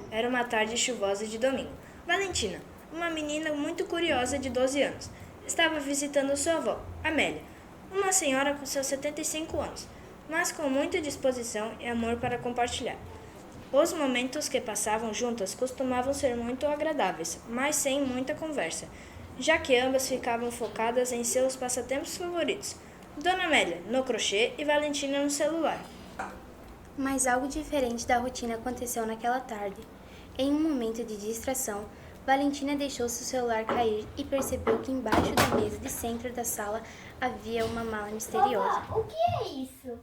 Era uma tarde chuvosa de domingo. Valentina, uma menina muito curiosa de 12 anos, estava visitando sua avó, Amélia, uma senhora com seus 75 anos, mas com muita disposição e amor para compartilhar. Os momentos que passavam juntas costumavam ser muito agradáveis, mas sem muita conversa, já que ambas ficavam focadas em seus passatempos favoritos. Dona Amélia no crochê e Valentina no celular. Mas algo diferente da rotina aconteceu naquela tarde. Em um momento de distração, Valentina deixou seu celular cair e percebeu que embaixo da mesa de centro da sala havia uma mala misteriosa. Vovó, o que é isso?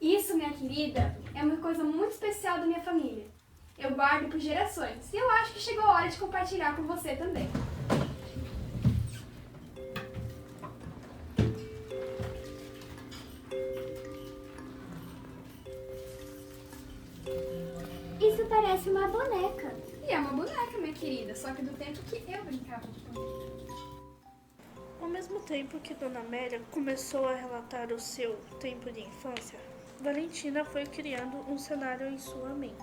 Isso, minha querida, é uma coisa muito especial da minha família. Eu guardo por gerações e eu acho que chegou a hora de compartilhar com você também. Isso parece uma boneca. E é uma boneca, minha querida, só que do tempo que eu brincava de boneca. Ao mesmo tempo que Dona Amélia começou a relatar o seu tempo de infância, Valentina foi criando um cenário em sua mente,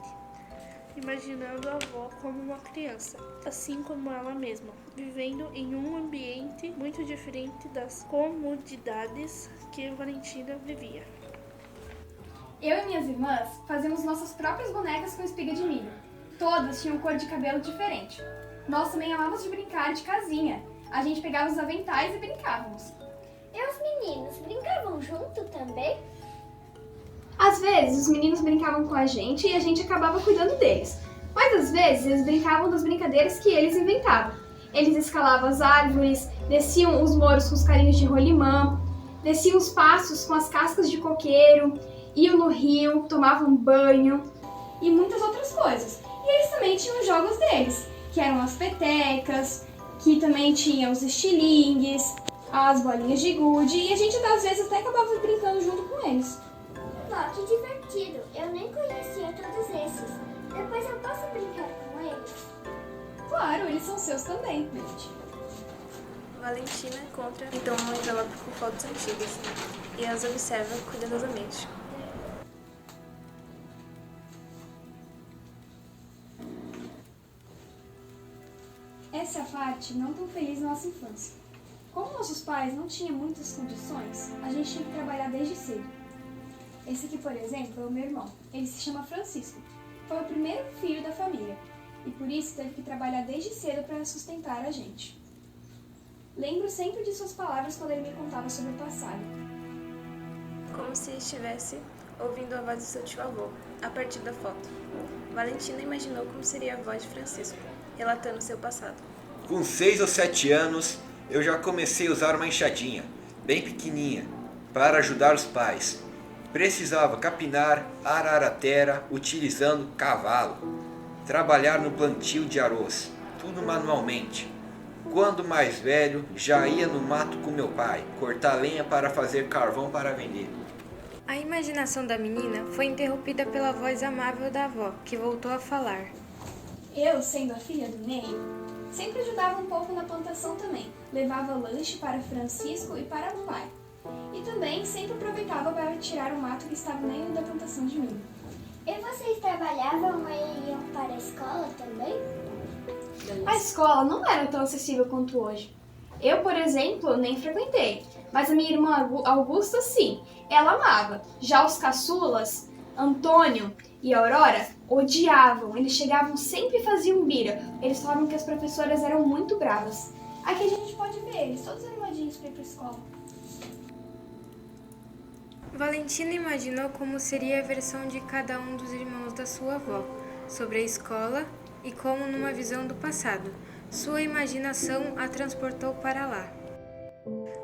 imaginando a avó como uma criança, assim como ela mesma, vivendo em um ambiente muito diferente das comodidades que Valentina vivia. Eu e minhas irmãs fazíamos nossas próprias bonecas com espiga de milho. Todas tinham cor de cabelo diferente. Nós também amávamos de brincar de casinha. A gente pegava os aventais e brincávamos. E os meninos brincavam junto também? Às vezes, os meninos brincavam com a gente e a gente acabava cuidando deles. Mas às vezes, eles brincavam das brincadeiras que eles inventavam. Eles escalavam as árvores, desciam os moros com os carinhos de rolimã, desciam os passos com as cascas de coqueiro, iam no rio, tomavam banho e muitas outras coisas. E eles também tinham os jogos deles, que eram as petecas, que também tinham os estilingues, as bolinhas de gude, e a gente às vezes até acabava brincando junto com eles. Vó, que divertido. Eu nem conhecia todos esses. Depois eu posso brincar com eles? Claro, eles são seus também, gente. Valentina encontra então um envelope com fotos antigas e as observa cuidadosamente. Essa é a parte não tão feliz da nossa infância. Como nossos pais não tinham muitas condições, a gente tinha que trabalhar desde cedo. Esse aqui, por exemplo, é o meu irmão. Ele se chama Francisco. Foi o primeiro filho da família e por isso teve que trabalhar desde cedo para sustentar a gente. Lembro sempre de suas palavras quando ele me contava sobre o passado. Como se estivesse ouvindo a voz do seu tio-avô, a partir da foto. Valentina imaginou como seria a voz de Francisco, relatando seu passado. Com 6 ou 7 anos, eu já comecei a usar uma enxadinha, bem pequenininha, para ajudar os pais. Precisava capinar, arar a terra utilizando cavalo, trabalhar no plantio de arroz, tudo manualmente. Quando mais velho, já ia no mato com meu pai, cortar lenha para fazer carvão para vender. A imaginação da menina foi interrompida pela voz amável da avó, que voltou a falar. Eu, sendo a filha do Ney, sempre ajudava um pouco na plantação também. Levava lanche para Francisco e para o pai. E também sempre aproveitava para tirar o mato que estava no meio da plantação de milho. E vocês trabalhavam e iam para a escola também? A escola não era tão acessível quanto hoje. Eu, por exemplo, nem frequentei, mas a minha irmã Augusta, sim, ela amava. Já os caçulas, Antônio e Aurora, odiavam. Eles chegavam sempre e faziam bira. Eles falavam que as professoras eram muito bravas. Aqui a gente pode ver eles, todos animadinhos para ir para a escola. Valentina imaginou como seria a versão de cada um dos irmãos da sua avó sobre a escola e como numa visão do passado. Sua imaginação a transportou para lá.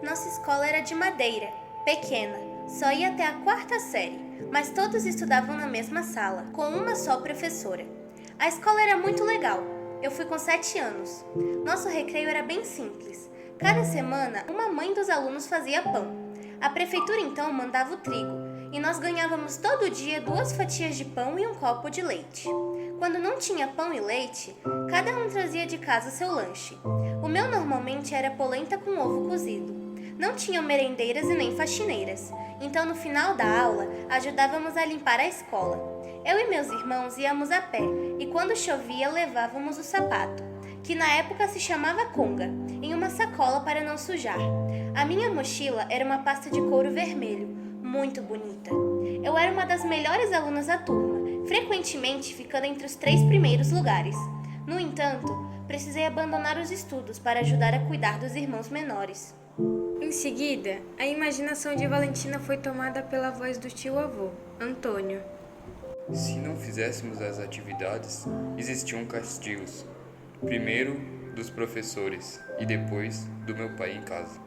Nossa escola era de madeira, pequena, só ia até a 4ª série, mas todos estudavam na mesma sala, com uma só professora. A escola era muito legal, eu fui com 7 anos. Nosso recreio era bem simples. Cada semana, uma mãe dos alunos fazia pão. A prefeitura então mandava o trigo, e nós ganhávamos todo dia 2 fatias de pão e um copo de leite. Quando não tinha pão e leite, cada um trazia de casa seu lanche. O meu normalmente era polenta com ovo cozido. Não tinham merendeiras e nem faxineiras, então no final da aula ajudávamos a limpar a escola. Eu e meus irmãos íamos a pé e quando chovia levávamos o sapato, que na época se chamava conga, em uma sacola para não sujar. A minha mochila era uma pasta de couro vermelho, muito bonita. Eu era uma das melhores alunas da turma, frequentemente ficando entre os 3 primeiros lugares. No entanto, precisei abandonar os estudos para ajudar a cuidar dos irmãos menores. Em seguida, a imaginação de Valentina foi tomada pela voz do tio-avô, Antônio. Se não fizéssemos as atividades, existiam castigos. Primeiro dos professores e depois do meu pai em casa.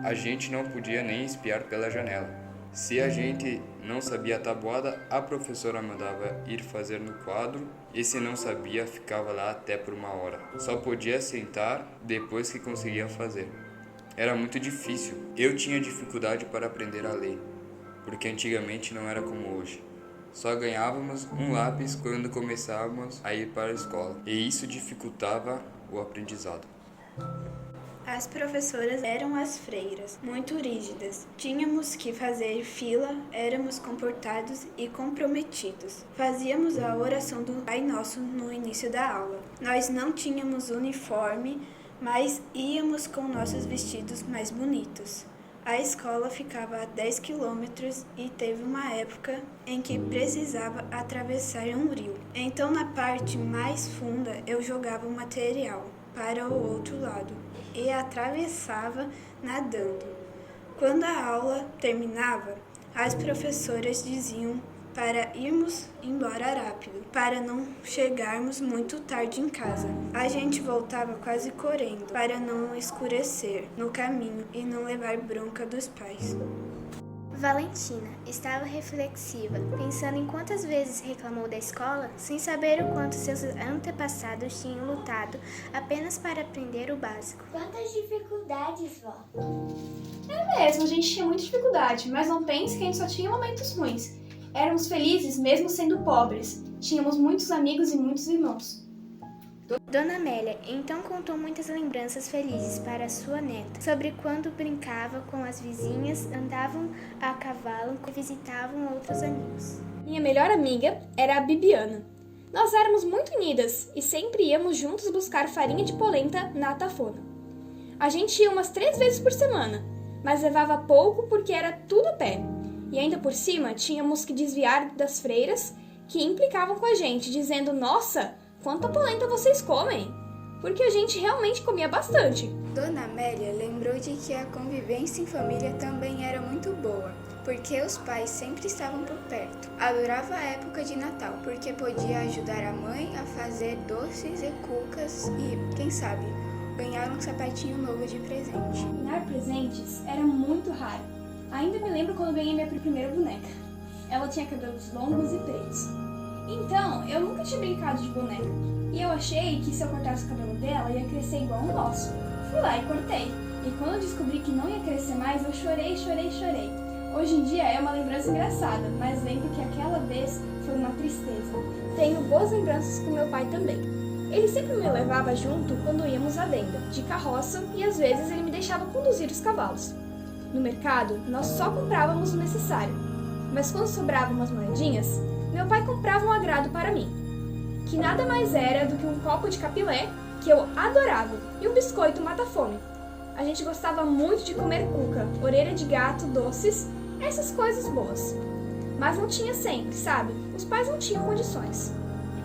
A gente não podia nem espiar pela janela. Se a gente não sabia a tabuada, a professora mandava ir fazer no quadro e se não sabia, ficava lá até por 1 hora. Só podia sentar depois que conseguia fazer. Era muito difícil. Eu tinha dificuldade para aprender a ler, porque antigamente não era como hoje. Só ganhávamos um lápis quando começávamos a ir para a escola, e isso dificultava o aprendizado. As professoras eram as freiras, muito rígidas. Tínhamos que fazer fila, éramos comportados e comprometidos. Fazíamos a oração do Pai Nosso no início da aula. Nós não tínhamos uniforme, mas íamos com nossos vestidos mais bonitos. A escola ficava a 10 quilômetros e teve uma época em que precisava atravessar um rio. Então, na parte mais funda, eu jogava o material para o outro lado e atravessava nadando. Quando a aula terminava, as professoras diziam para irmos embora rápido, para não chegarmos muito tarde em casa. A gente voltava quase correndo, para não escurecer no caminho e não levar bronca dos pais. Valentina estava reflexiva, pensando em quantas vezes reclamou da escola, sem saber o quanto seus antepassados tinham lutado apenas para aprender o básico. Quantas dificuldades, vó. É mesmo, a gente tinha muita dificuldade, mas não pense que a gente só tinha momentos ruins. Éramos felizes mesmo sendo pobres. Tínhamos muitos amigos e muitos irmãos. Dona Amélia então contou muitas lembranças felizes para sua neta, sobre quando brincava com as vizinhas, andavam a cavalo e visitavam outros amigos. Minha melhor amiga era a Bibiana. Nós éramos muito unidas e sempre íamos juntos buscar farinha de polenta na Tafona. A gente ia umas 3 vezes por semana, mas levava pouco porque era tudo a pé. E ainda por cima, tínhamos que desviar das freiras que implicavam com a gente, dizendo: nossa, quanta polenta vocês comem! Porque a gente realmente comia bastante. Dona Amélia lembrou de que a convivência em família também era muito boa, porque os pais sempre estavam por perto. Adorava a época de Natal, porque podia ajudar a mãe a fazer doces e cucas e, quem sabe, ganhar um sapatinho novo de presente. Ganhar presentes era muito raro. Ainda me lembro quando ganhei minha primeira boneca. Ela tinha cabelos longos e pretos. Então, eu nunca tinha brincado de boneca. E eu achei que se eu cortasse o cabelo dela, ia crescer igual o nosso. Fui lá e cortei. E quando eu descobri que não ia crescer mais, eu chorei. Hoje em dia é uma lembrança engraçada, mas lembro que aquela vez foi uma tristeza. Tenho boas lembranças com meu pai também. Ele sempre me levava junto quando íamos à venda, de carroça, e às vezes ele me deixava conduzir os cavalos. No mercado, nós só comprávamos o necessário, mas quando sobravam umas moedinhas, meu pai comprava um agrado para mim, que nada mais era do que um copo de capilé, que eu adorava, e um biscoito mata-fome. A gente gostava muito de comer cuca, orelha de gato, doces, essas coisas boas. Mas não tinha sempre, sabe? Os pais não tinham condições.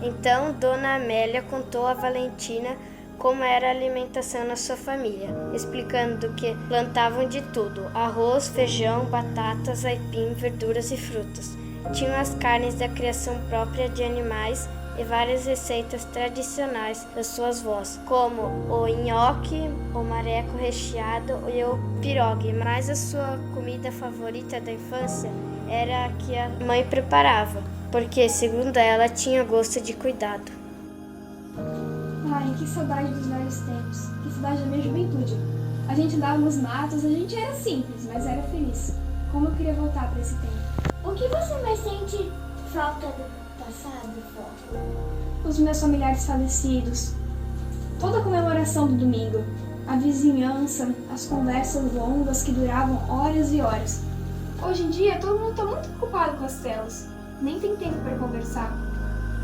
Então, Dona Amélia contou a Valentina como era a alimentação na sua família, explicando que plantavam de tudo: arroz, feijão, batatas, aipim, verduras e frutas. Tinham as carnes da criação própria de animais e várias receitas tradicionais das suas vós, como o nhoque, o mareco recheado e o pirogue. Mas a sua comida favorita da infância era a que a mãe preparava, porque, segundo ela, tinha gosto de cuidado. Ai, que saudade dos velhos tempos, que saudade da minha juventude. A gente andava nos matos, a gente era simples, mas era feliz. Como eu queria voltar para esse tempo. O que você mais sente falta do passado, vó? Os meus familiares falecidos, toda a comemoração do domingo, a vizinhança, as conversas longas que duravam horas e horas. Hoje em dia, todo mundo está muito ocupado com as telas. nem tem tempo para conversar.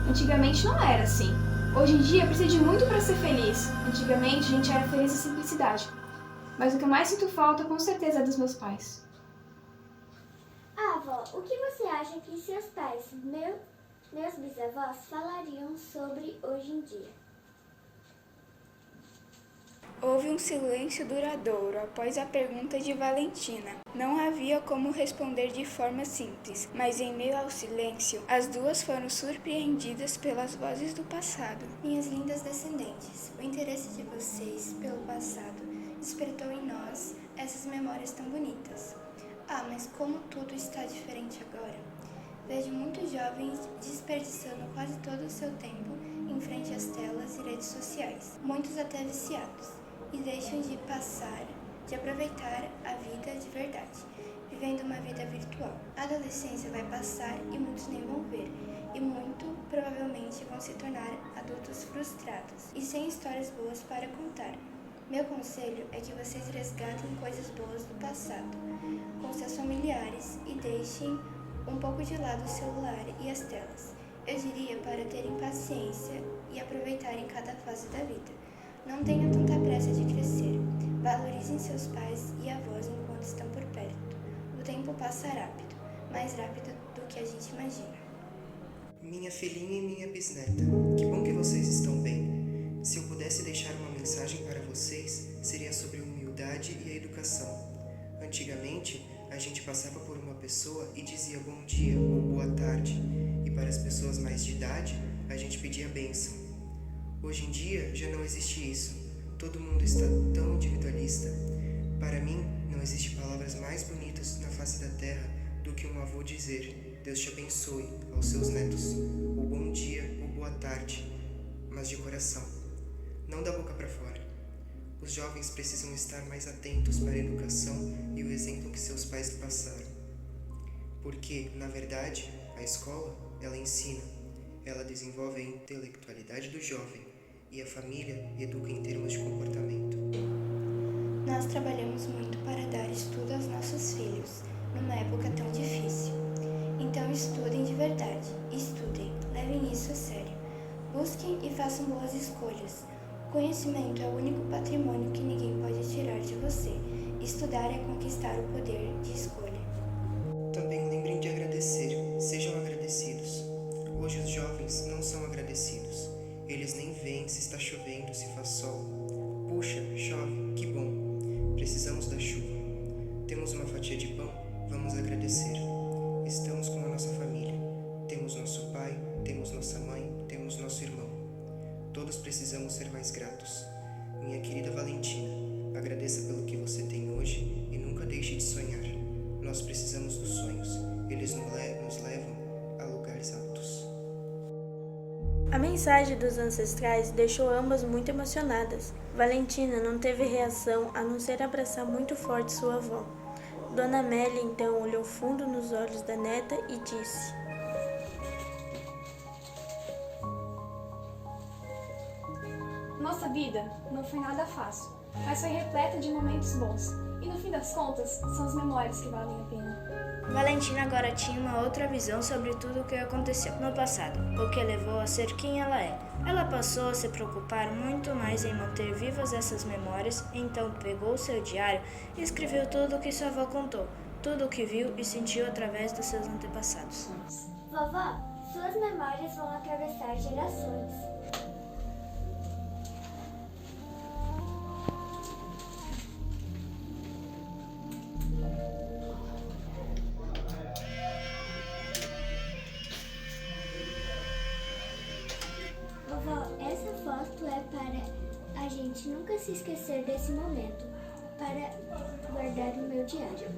Antigamente não era assim. Hoje em dia precisa de muito para ser feliz. Antigamente a gente era feliz na simplicidade. Mas o que eu mais sinto falta com certeza é dos meus pais. Avó, o que você acha que seus pais, meus bisavós, falariam sobre hoje em dia? Houve um silêncio duradouro após a pergunta de Valentina. Não havia como responder de forma simples, mas em meio ao silêncio, as duas foram surpreendidas pelas vozes do passado. Minhas lindas descendentes, o interesse de vocês pelo passado despertou em nós essas memórias tão bonitas. Ah, mas como tudo está diferente agora. Vejo muitos jovens desperdiçando quase todo o seu tempo em frente às telas e redes sociais, muitos até viciados, e deixam de aproveitar a vida de verdade, vivendo uma vida virtual. A adolescência vai passar e muitos nem vão ver, e muito provavelmente vão se tornar adultos frustrados e sem histórias boas para contar. Meu conselho é que vocês resgatem coisas boas do passado com seus familiares e deixem um pouco de lado o celular e as telas. Eu diria para terem paciência e aproveitarem cada fase da vida. Não tenham tanta pressa de crescer. Valorizem seus pais e avós enquanto estão por perto. O tempo passa rápido, mais rápido do que a gente imagina. Minha filhinha e minha bisneta, que bom que vocês estão bem. Se eu pudesse deixar uma mensagem para vocês, seria sobre humildade e a educação. Antigamente, a gente passava por uma pessoa e dizia bom dia ou boa tarde, e para as pessoas mais de idade, a gente pedia bênção. Hoje em dia, já não existe isso. Todo mundo está tão individualista. Para mim, não existe palavras mais bonitas na face da terra do que um avô dizer Deus te abençoe aos seus netos, ou bom dia ou boa tarde, mas de coração, não da boca para fora. Os jovens precisam estar mais atentos para a educação e o exemplo que seus pais passaram. Porque, na verdade, a escola, ela ensina, ela desenvolve a intelectualidade do jovem e a família educa em termos de comportamento. Nós trabalhamos muito para dar estudo aos nossos filhos, numa época tão difícil. Então estudem de verdade, estudem, levem isso a sério. Busquem e façam boas escolhas. O conhecimento é o único patrimônio que ninguém pode tirar de você. Estudar é conquistar o poder de escolha. Também lembrem de agradecer, sejam agradecidos. Hoje os jovens não são agradecidos. Eles nem veem se está chovendo, se faz sol. Puxa, chove, que bom. Precisamos da chuva. Temos uma fatia de pão, vamos agradecer. Estamos com a nossa família. Temos nosso pai, temos nossa mãe, temos nosso irmão. Todos precisamos ser mais gratos. Minha querida Valentina, agradeça pelo que você tem hoje e nunca deixe de sonhar. Nós precisamos dos sonhos. Eles nos levam a lugares altos. A mensagem dos ancestrais deixou ambas muito emocionadas. Valentina não teve reação a não ser abraçar muito forte sua avó. Dona Amélia então olhou fundo nos olhos da neta e disse: Nossa vida não foi nada fácil, mas foi repleta de momentos bons. E no fim das contas, são as memórias que valem a pena. Valentina agora tinha uma outra visão sobre tudo o que aconteceu no passado, o que levou a ser quem ela é. Ela passou a se preocupar muito mais em manter vivas essas memórias, então pegou seu diário e escreveu tudo o que sua avó contou, tudo o que viu e sentiu através dos seus antepassados. Vovó, suas memórias vão atravessar gerações. Vovó, essa foto é para a gente nunca se esquecer desse momento, para guardar no meu diário.